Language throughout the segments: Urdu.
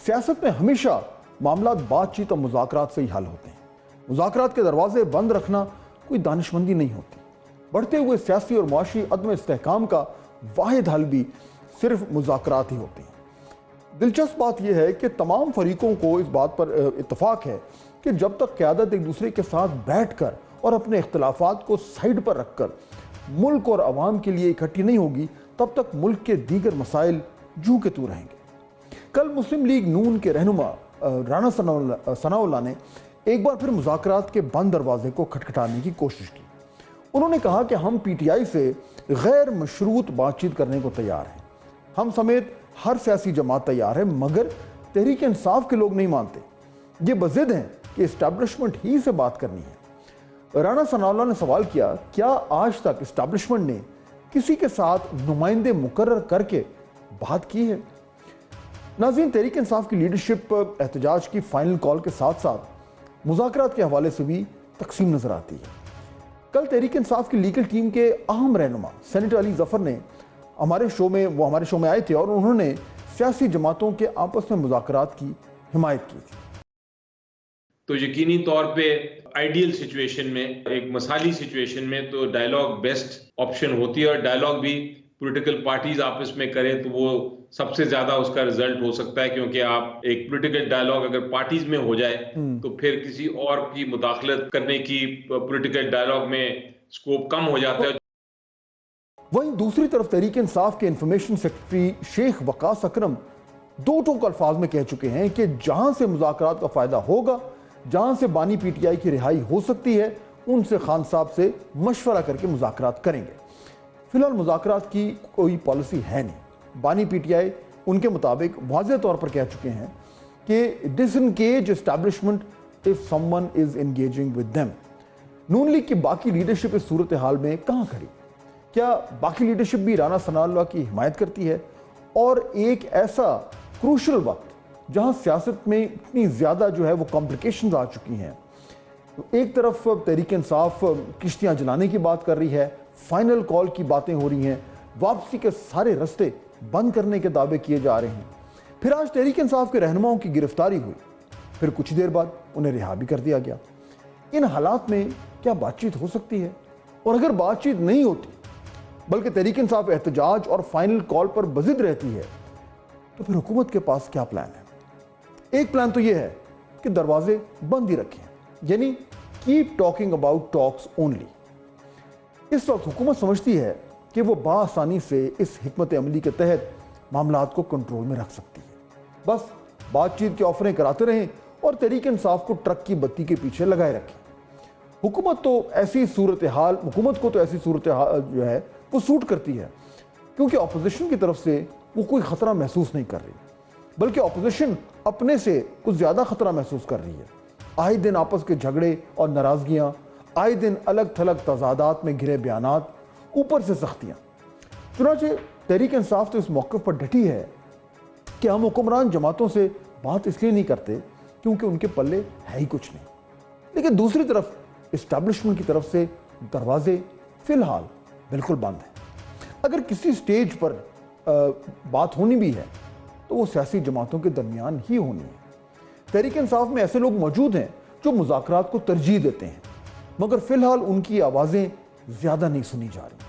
سیاست میں ہمیشہ معاملات بات چیت اور مذاکرات سے ہی حل ہوتے ہیں۔ مذاکرات کے دروازے بند رکھنا کوئی دانشمندی نہیں ہوتی۔ بڑھتے ہوئے سیاسی اور معاشی عدم استحکام کا واحد حل بھی صرف مذاکرات ہی ہوتے ہیں۔ دلچسپ بات یہ ہے کہ تمام فریقوں کو اس بات پر اتفاق ہے کہ جب تک قیادت ایک دوسرے کے ساتھ بیٹھ کر اور اپنے اختلافات کو سائیڈ پر رکھ کر ملک اور عوام کے لیے اکٹھی نہیں ہوگی، تب تک ملک کے دیگر مسائل جو کے تو رہیں گے۔ کل مسلم لیگ نون کے رہنما رانا ثناء اللہ نے ایک بار پھر مذاکرات کے بند دروازے کو کھٹکھٹانے کی کوشش کی۔ انہوں نے کہا کہ ہم پی ٹی آئی سے غیر مشروط بات چیت کرنے کو تیار ہیں۔ ہم سمیت ہر سیاسی جماعت تیار ہے، مگر تحریک انصاف کے لوگ نہیں مانتے۔ یہ بضد ہیں کہ اسٹیبلشمنٹ ہی سے بات کرنی ہے۔ رانا ثناء اللہ نے سوال کیا، کیا آج تک اسٹیبلشمنٹ نے کسی کے ساتھ نمائندے مقرر کر کے بات کی ہے؟ ناظرین، تحریک انصاف کی لیڈرشپ احتجاج کی فائنل کال کے ساتھ ساتھ مذاکرات کے حوالے سے بھی تقسیم نظر آتی ہے۔ کل تحریک انصاف کی لیگل ٹیم کے اہم رہنما سینیٹر علی ظفر نے ہمارے شو میں آئے تھے اور انہوں نے سیاسی جماعتوں کے آپس میں مذاکرات کی حمایت کی تھی۔ تو یقینی طور پہ آئیڈیل سچویشن میں، ایک مثالی سچویشن میں تو ڈائیلاگ بیسٹ آپشن ہوتی ہے، اور ڈائیلاگ بھی پولیٹیکل پارٹیز آپس میں کریں تو وہ سب سے زیادہ اس کا رزلٹ ہو سکتا ہے، کیونکہ آپ ایک پولیٹیکل ڈائیلاگ اگر پارٹیز میں ہو جائے تو پھر کسی اور کی مداخلت کرنے کی پولیٹیکل ڈائیلاگ میں سکوپ کم ہو جاتا ہے۔ وہیں دوسری طرف تحریک انصاف کے انفارمیشن سیکرٹری شیخ وقاص اکرم دو ٹوک الفاظ میں کہہ چکے ہیں کہ جہاں سے مذاکرات کا فائدہ ہوگا، جہاں سے بانی پی ٹی آئی کی رہائی ہو سکتی ہے، ان سے خان صاحب سے مشورہ کر کے مذاکرات کریں گے۔ فی الحال مذاکرات کی کوئی پالیسی ہے نہیں۔ بانی پی ٹی آئی ان کے مطابق واضح طور پر کہہ چکے ہیں کہ disengage establishment if someone is engaging with them۔ Noon league کی باقی لیڈرشپ اس صورتحال میں کہاں کھڑی؟ کیا باقی لیڈرشپ بھی رانا ثناء اللہ کی حمایت کرتی ہے؟ اور ایک ایسا کروشل وقت جہاں سیاست میں اتنی زیادہ جو ہے وہ کمپلیکیشنز آ چکی ہیں، ایک طرف تحریک انصاف کشتیاں جلانے کی بات کر رہی ہے، فائنل کال کی باتیں ہو رہی ہیں، واپسی کے سارے رستے بند کرنے کے دعوے کیے جا رہے ہیں، پھر آج تحریک انصاف کے رہنماؤں کی گرفتاری ہوئی، پھر کچھ دیر بعد انہیں رہا بھی کر دیا گیا۔ ان حالات میں کیا بات چیت ہو سکتی ہے؟ اور اگر بات چیت نہیں ہوتی بلکہ تحریک انصاف احتجاج اور فائنل کال پر بضد رہتی ہے، تو پھر حکومت کے پاس کیا پلان ہے؟ ایک پلان تو یہ ہے کہ دروازے بند ہی رکھیں، یعنی keep talking about talks only. اس وقت حکومت سمجھتی ہے کہ وہ بآسانی سے اس حکمت عملی کے تحت معاملات کو کنٹرول میں رکھ سکتی ہے۔ بس بات چیت کے آفریں کراتے رہیں اور تحریک انصاف کو ٹرک کی بتی کے پیچھے لگائے رکھیں۔ حکومت کو تو ایسی صورتحال جو ہے وہ سوٹ کرتی ہے، کیونکہ اپوزیشن کی طرف سے وہ کوئی خطرہ محسوس نہیں کر رہی، بلکہ اپوزیشن اپنے سے کچھ زیادہ خطرہ محسوس کر رہی ہے۔ آئے دن آپس کے جھگڑے اور ناراضگیاں، آئے دن الگ تھلگ تضادات میں گھرے بیانات، اوپر سے سختیاں۔ چنانچہ تحریک انصاف تو اس موقف پر ڈٹی ہے کہ ہم حکمران جماعتوں سے بات اس لیے نہیں کرتے کیونکہ ان کے پلے ہے ہی کچھ نہیں۔ لیکن دوسری طرف اسٹیبلشمنٹ کی طرف سے دروازے فی الحال بالکل بند ہیں۔ اگر کسی سٹیج پر بات ہونی بھی ہے تو وہ سیاسی جماعتوں کے درمیان ہی ہونی ہے۔ تحریک انصاف میں ایسے لوگ موجود ہیں جو مذاکرات کو ترجیح دیتے ہیں، مگر فی الحال ان کی آوازیں زیادہ نہیں سنی جا رہی۔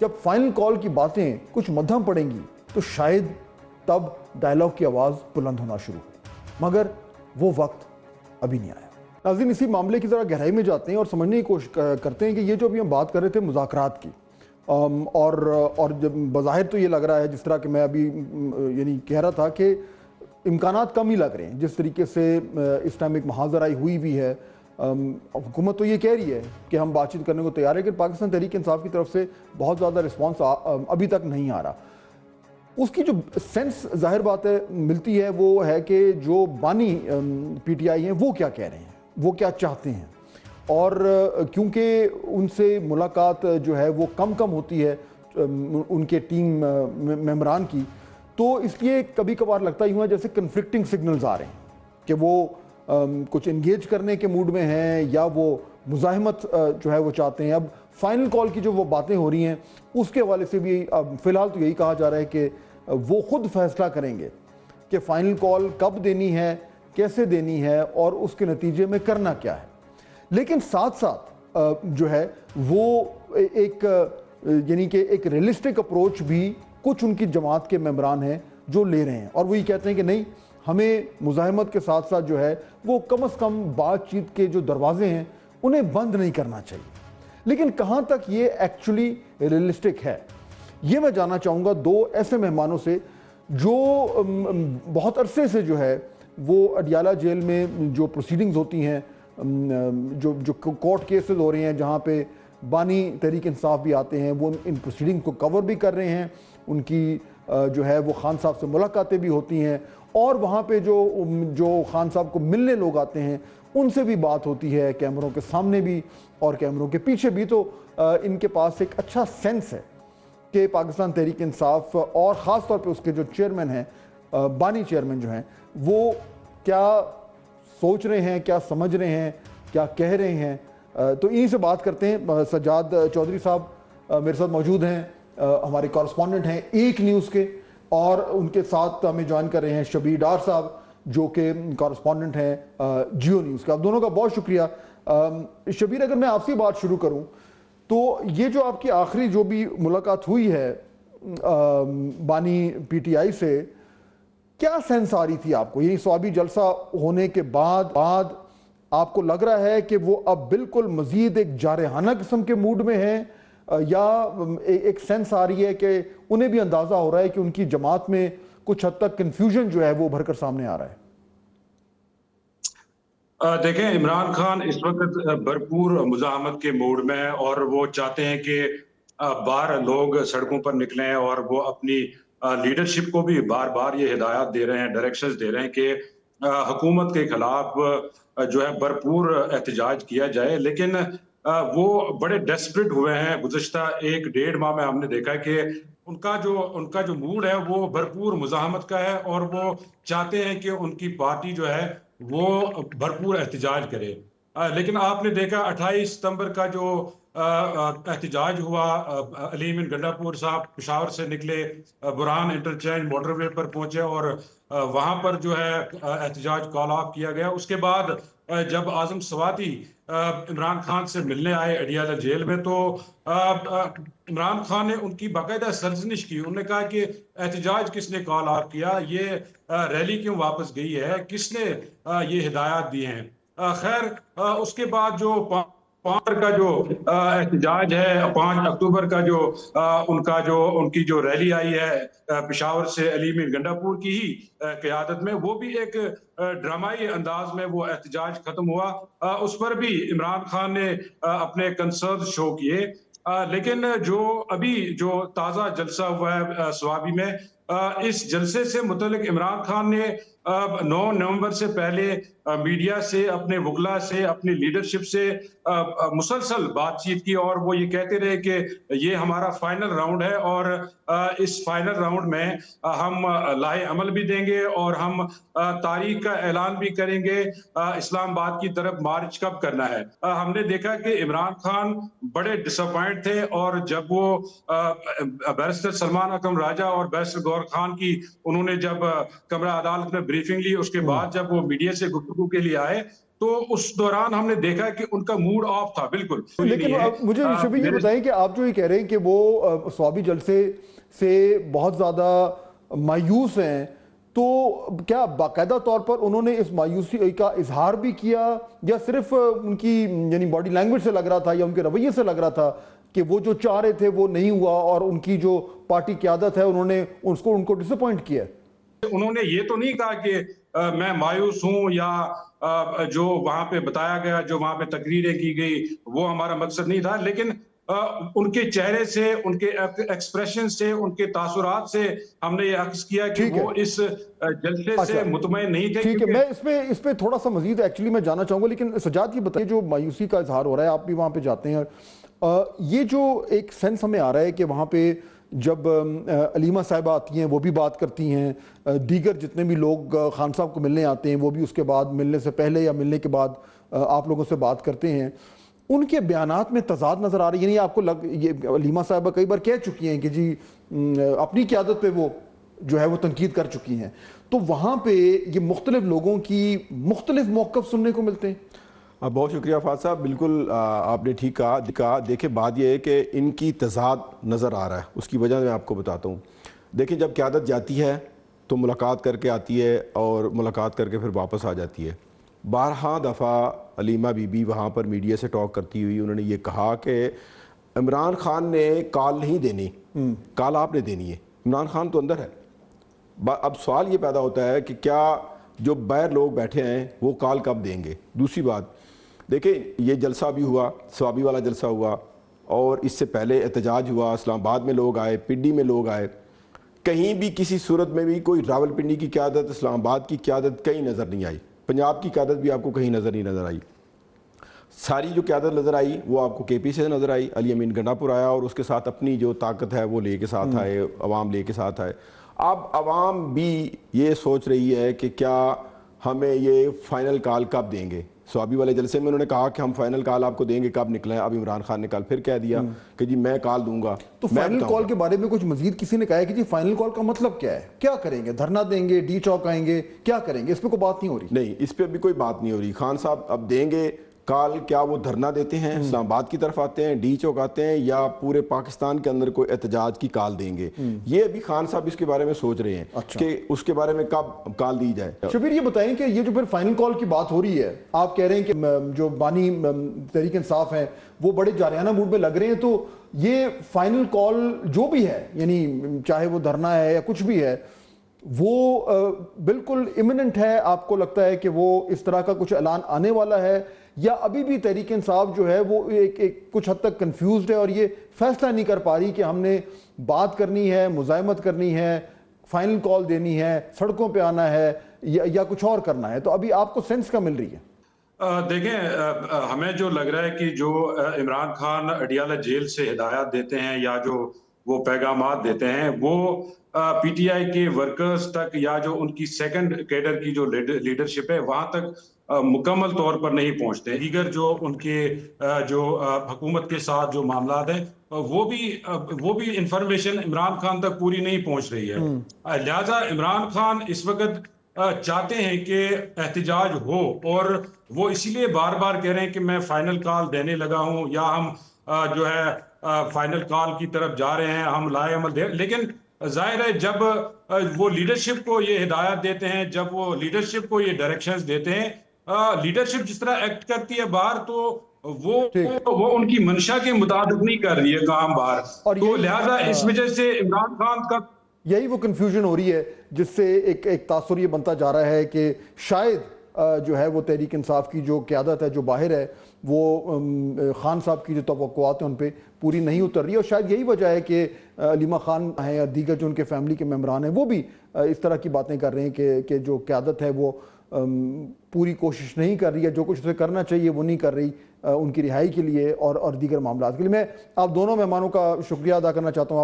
جب فائنل کال کی باتیں کچھ مدھم پڑیں گی تو شاید تب ڈائیلاگ کی آواز بلند ہونا شروع ہو، مگر وہ وقت ابھی نہیں آیا۔ ناظرین، اسی معاملے کی ذرا گہرائی میں جاتے ہیں اور سمجھنے کی کوشش کرتے ہیں کہ یہ جو ابھی ہم بات کر رہے تھے مذاکرات کی، اور جب بظاہر تو یہ لگ رہا ہے جس طرح کہ میں ابھی یعنی کہہ رہا تھا کہ امکانات کم ہی لگ رہے ہیں، جس طریقے سے اس ٹائم ایک محاذ آئی ہوئی بھی ہے۔ حکومت تو یہ کہہ رہی ہے کہ ہم بات چیت کرنے کو تیار ہے، کہ پاکستان تحریک انصاف کی طرف سے بہت زیادہ رسپانس ابھی تک نہیں آ رہا۔ اس کی جو سینس ظاہر بات ہے ملتی ہے وہ ہے کہ جو بانی پی ٹی آئی ہیں وہ کیا کہہ رہے ہیں، وہ کیا چاہتے ہیں، اور کیونکہ ان سے ملاقات جو ہے وہ کم ہوتی ہے ان کے ٹیم ممبران کی، تو اس لیے کبھی کبھار لگتا ہی ہوا جیسے کنفلکٹنگ سگنلز آ رہے ہیں کہ وہ کچھ انگیج کرنے کے موڈ میں ہیں یا وہ مزاحمت جو ہے وہ چاہتے ہیں۔ اب فائنل کال کی جو وہ باتیں ہو رہی ہیں اس کے حوالے سے بھی فی الحال تو یہی کہا جا رہا ہے کہ وہ خود فیصلہ کریں گے کہ فائنل کال کب دینی ہے، کیسے دینی ہے اور اس کے نتیجے میں کرنا کیا ہے. لیکن ساتھ ساتھ جو ہے وہ ایک یعنی کہ ایک ریئلسٹک اپروچ بھی کچھ ان کی جماعت کے ممبران ہیں جو لے رہے ہیں، اور وہ یہ کہتے ہیں کہ نہیں، ہمیں مزاحمت کے ساتھ ساتھ جو ہے وہ کم از کم بات چیت کے جو دروازے ہیں انہیں بند نہیں کرنا چاہیے. لیکن کہاں تک یہ ایکچولی ریئلسٹک ہے، یہ میں جاننا چاہوں گا دو ایسے مہمانوں سے جو بہت عرصے سے جو ہے وہ اڈیالہ جیل میں جو پروسیڈنگز ہوتی ہیں، جو کورٹ کیسز ہو رہے ہیں جہاں پہ بانی تحریک انصاف بھی آتے ہیں، وہ ان پروسیڈنگ کو کور بھی کر رہے ہیں، ان کی جو ہے وہ خان صاحب سے ملاقاتیں بھی ہوتی ہیں، اور وہاں پہ جو خان صاحب کو ملنے لوگ آتے ہیں ان سے بھی بات ہوتی ہے، کیمروں کے سامنے بھی اور کیمروں کے پیچھے بھی. تو ان کے پاس ایک اچھا سینس ہے کہ پاکستان تحریک انصاف اور خاص طور پہ اس کے جو چیئرمین ہیں، بانی چیئرمین جو ہیں، وہ کیا سوچ رہے ہیں، کیا سمجھ رہے ہیں، کیا کہہ رہے ہیں. تو انہی سے بات کرتے ہیں. سجاد چودھری صاحب میرے ساتھ موجود ہیں، ہمارے کورسپونڈنٹ ہیں ایک نیوز کے، اور ان کے ساتھ ہمیں جوائن کر رہے ہیں شبیر ڈار صاحب جو کہ کورسپونڈنٹ ہیں جیو نیوز کا. آپ دونوں کا بہت شکریہ. شبیر، اگر میں آپ سے بات شروع کروں تو یہ جو آپ کی آخری جو بھی ملاقات ہوئی ہے بانی پی ٹی آئی سے، کیا سینس آ رہی تھی آپ کو؟ یعنی سوابی جلسہ ہونے کے بعد آپ کو لگ رہا ہے کہ وہ اب بالکل مزید ایک جارحانہ قسم کے موڈ میں ہیں، یا ایک سینس آ رہی ہے کہ انہیں بھی اندازہ ہو رہا ہے کہ ان کی جماعت میں کچھ حد تک کنفیوژن جو ہے وہ ابھر کر سامنے آ رہا ہے؟ دیکھیں، عمران خان اس وقت بھرپور مزاحمت کے موڈ میں ہیں، اور وہ چاہتے ہیں کہ باہر لوگ سڑکوں پر نکلیں، اور وہ اپنی لیڈرشپ کو بھی بار بار یہ ہدایات دے رہے ہیں، ڈائریکشنز دے رہے ہیں کہ حکومت کے خلاف جو ہے بھرپور احتجاج کیا جائے. لیکن وہ بڑے ڈیسپریٹ ہوئے ہیں. گزشتہ 1-1.5 ماہ میں ہم نے دیکھا کہ ان کا جو موڈ ہے وہ بھرپور مزاحمت کا ہے، اور وہ چاہتے ہیں کہ ان کی پارٹی جو ہے وہ بھرپور احتجاج کرے. لیکن آپ نے دیکھا 28 ستمبر کا جو احتجاج ہوا، علیم گنڈا پور صاحب پشاور سے نکلے، برہان انٹرچینج موٹر وے پر پہنچے، اور وہاں پر جو ہے احتجاج کال آف کیا گیا. اس کے بعد جب اعظم سواتی عمران خان سے ملنے آئے اڈیالہ جیل میں، تو عمران خان نے ان کی باقاعدہ سرزنش کی. انہوں نے کہا کہ احتجاج کس نے کال آف کیا، یہ ریلی کیوں واپس گئی ہے، کس نے یہ ہدایات دی ہیں. خیر، اس کے بعد جو 5 کا جو احتجاج ہے، 5 اکتوبر کا جو ان کی جو ریلی آئی ہے پشاور سے علیم گنڈا پور کی ہی قیادت میں، وہ بھی ایک ڈرامائی انداز میں وہ احتجاج ختم ہوا. اس پر بھی عمران خان نے اپنے کنسرن شو کیے. لیکن ابھی جو تازہ جلسہ ہوا ہے سوابی میں، اس جلسے سے متعلق عمران خان نے 9 نومبر سے پہلے میڈیا سے، اپنے وکلا سے، اپنی لیڈرشپ سے مسلسل بات چیت کی، اور وہ یہ کہتے رہے کہ یہ ہمارا فائنل راؤنڈ ہے، اور اس فائنل راؤنڈ میں ہم لاہے عمل بھی دیں گے، اور ہم تاریخ کا اعلان بھی کریں گے اسلام آباد کی طرف مارچ کب کرنا ہے. ہم نے دیکھا کہ عمران خان بڑے ڈس اپوائنٹ تھے، اور جب وہ بیرسٹر سلمان اکرم راجہ اور بیرسٹر گور خان کی انہوں نے جب کمرہ عدالت میں بریفنگ لی، اس کے بعد جب وہ میڈیا سے گفتگو کے لیے آئے، تو اس دوران ہم نے دیکھا کہ ان کا موڈ آف تھا بالکل. لیکن مجھے شبیر یہ بتائیں کہ آپ جو یہ کہہ رہے ہیں کہ وہ سوابی جلسے سے بہت زیادہ مایوس ہیں، تو کیا باقاعدہ طور پر انہوں نے اس مایوسی کا اظہار بھی کیا، یا صرف ان کی یعنی باڈی لینگویج سے لگ رہا تھا یا ان کے رویے سے لگ رہا تھا کہ وہ جو چاہ رہے تھے وہ نہیں ہوا، اور ان کی جو پارٹی قیادت ہے انہوں نے ان کو ڈس اپوائنٹ کیا؟ انہوں نے یہ تو نہیں کہا کہ میں مایوس ہوں، یا جو وہاں پہ بتایا گیا، جو وہاں پہ تقریریں کی گئی، وہ ہمارا مقصد نہیں تھا. لیکن ان کے چہرے سے، ان کے ایکسپریشن سے، ان کے تاثرات سے ہم نے یہ عکس کیا کہ وہ اس جلسے سے مطمئن نہیں تھے. ٹھیک ہے، میں اس پہ تھوڑا سا مزید ایکچولی میں جانا چاہوں گا. لیکن سجاد یہ بتائیے، جو مایوسی کا اظہار ہو رہا ہے، آپ بھی وہاں پہ جاتے ہیں، یہ جو ایک سینس ہمیں آ رہا ہے کہ وہاں پہ جب علیمہ صاحبہ آتی ہیں وہ بھی بات کرتی ہیں، دیگر جتنے بھی لوگ خان صاحب کو ملنے آتے ہیں وہ بھی اس کے بعد، ملنے سے پہلے یا ملنے کے بعد آپ لوگوں سے بات کرتے ہیں، ان کے بیانات میں تضاد نظر آ رہی ہے. یعنی آپ کو یہ علیمہ صاحبہ کئی بار کہہ چکی ہیں کہ جی اپنی قیادت پہ وہ جو ہے وہ تنقید کر چکی ہیں، تو وہاں پہ یہ مختلف لوگوں کی مختلف موقف سننے کو ملتے ہیں۔ بہت شکریہ فاض صاحب، بالکل آپ نے ٹھیک کہا۔ دیکھیں بات یہ ہے کہ ان کی تضاد نظر آ رہا ہے، اس کی وجہ میں آپ کو بتاتا ہوں۔ دیکھیں جب قیادت جاتی ہے تو ملاقات کر کے آتی ہے اور ملاقات کر کے پھر واپس آ جاتی ہے۔ بارہا دفعہ علیمہ بی بی وہاں پر میڈیا سے ٹاک کرتی ہوئی انہوں نے یہ کہا کہ عمران خان نے کال نہیں دینی، کال آپ نے دینی ہے، عمران خان تو اندر ہے۔ اب سوال یہ پیدا ہوتا ہے کہ کیا جو باہر لوگ بیٹھے ہیں وہ کال کب دیں گے؟ دوسری بات دیکھیں، یہ جلسہ بھی ہوا، ثوابی والا جلسہ ہوا، اور اس سے پہلے احتجاج ہوا، اسلام آباد میں لوگ آئے، پنڈی میں لوگ آئے، کہیں بھی کسی صورت میں بھی کوئی راول پنڈی کی قیادت، اسلام آباد کی قیادت کہیں نظر نہیں آئی، پنجاب کی قیادت بھی آپ کو کہیں نظر آئی۔ ساری جو قیادت نظر آئی وہ آپ کو کے پی سے نظر آئی، علی امین گنڈا پور آیا اور اس کے ساتھ اپنی جو طاقت ہے وہ لے کے ساتھ آئے، عوام لے کے ساتھ آئے۔ اب عوام بھی یہ سوچ رہی ہے کہ کیا ہمیں یہ فائنل کال کب دیں گے؟ سوابی والے جلسے میں انہوں نے کہا کہ ہم فائنل کال آپ کو دیں گے، کب نکلیں؟ اب عمران خان نے کل پھر کہہ دیا کہ جی میں کال دوں گا۔ تو فائنل کال کے بارے میں کچھ مزید کسی نے کہا ہے کہ جی فائنل کال کا مطلب کیا ہے؟ کیا کریں گے؟ دھرنا دیں گے، ڈی چوک آئیں گے، کیا کریں گے؟ اس پہ کوئی بات نہیں ہو رہی؟ نہیں، اس پہ ابھی کوئی بات نہیں ہو رہی۔ خان صاحب اب دیں گے کال، کیا وہ دھرنا دیتے ہیں، اسلام آباد کی طرف آتے ہیں، ڈی چوک آتے ہیں، یا پورے پاکستان کے اندر کوئی احتجاج کی کال دیں گے؟ یہ ابھی خان صاحب اس کے بارے میں سوچ رہے ہیں کہ اس کے بارے میں کب کال دی جائے۔ شبیر یہ بتائیں کہ یہ جو پھر فائنل کال کی بات ہو رہی ہے، آپ کہہ رہے ہیں کہ جو بانی تحریک انصاف ہیں وہ بڑے جارحانہ موڈ میں لگ رہے ہیں، تو یہ فائنل کال جو بھی ہے، یعنی چاہے وہ دھرنا ہے یا کچھ بھی ہے، وہ بالکل امیوننٹ ہے؟ آپ کو لگتا ہے کہ وہ اس طرح کا کچھ اعلان آنے والا ہے، یا ابھی بھی تحریک انصاف جو ہے وہ ایک کچھ حد تک کنفیوزڈ ہے اور یہ فیصلہ نہیں کر پا رہی کہ ہم نے بات کرنی ہے، مزاحمت کرنی ہے، فائنل کال دینی ہے، سڑکوں پہ آنا ہے، یا کچھ اور کرنا ہے؟ تو ابھی آپ کو سینس کا مل رہی ہے؟ دیکھیں ہمیں جو لگ رہا ہے کہ جو عمران خان اڈیالہ جیل سے ہدایات دیتے ہیں یا جو وہ پیغامات دیتے ہیں وہ پی ٹی آئی کے ورکرز تک یا جو ان کی سیکنڈ کیڈر کی جو لیڈرشپ ہے وہاں تک مکمل طور پر نہیں پہنچتے۔ دیگر جو ان کے جو حکومت کے ساتھ جو معاملات ہیں وہ بھی انفارمیشن عمران خان تک پوری نہیں پہنچ رہی ہے۔ لہٰذا عمران خان اس وقت چاہتے ہیں کہ احتجاج ہو، اور وہ اسی لیے بار بار کہہ رہے ہیں کہ میں فائنل کال دینے لگا ہوں، یا ہم جو ہے فائنل کال کی طرف جا رہے ہیں، ہم لائے عمل دے۔ لیکن ظاہر ہے جب وہ لیڈرشپ کو یہ ہدایت دیتے ہیں، جب وہ لیڈرشپ کو یہ ڈائریکشنز دیتے ہیں، لیڈرشپ جس طرح ایکٹ کرتی ہے باہر، تو وہ ان کی منشا کے مطابق نہیں کر رہی ہے کام باہر، تو لہٰذا اس وجہ سے عمران خان کا یہی وہ کنفیوژن ہو رہی ہے جس سے ایک تاثر یہ بنتا جا رہا ہے کہ شاید جو ہے وہ تحریک انصاف کی جو قیادت ہے جو باہر ہے وہ خان صاحب کی جو توقعات ہیں ان پہ پوری نہیں اتر رہی، اور شاید یہی وجہ ہے کہ علیمہ خان ہیں یا دیگر جو ان کے فیملی کے ممبران ہیں وہ بھی اس طرح کی باتیں کر رہے ہیں کہ جو قیادت ہے وہ پوری کوشش نہیں کر رہی ہے، جو کچھ اسے کرنا چاہیے وہ نہیں کر رہی ان کی رہائی کے لیے اور دیگر معاملات کے لیے۔ میں آپ دونوں مہمانوں کا شکریہ ادا کرنا چاہتا ہوں۔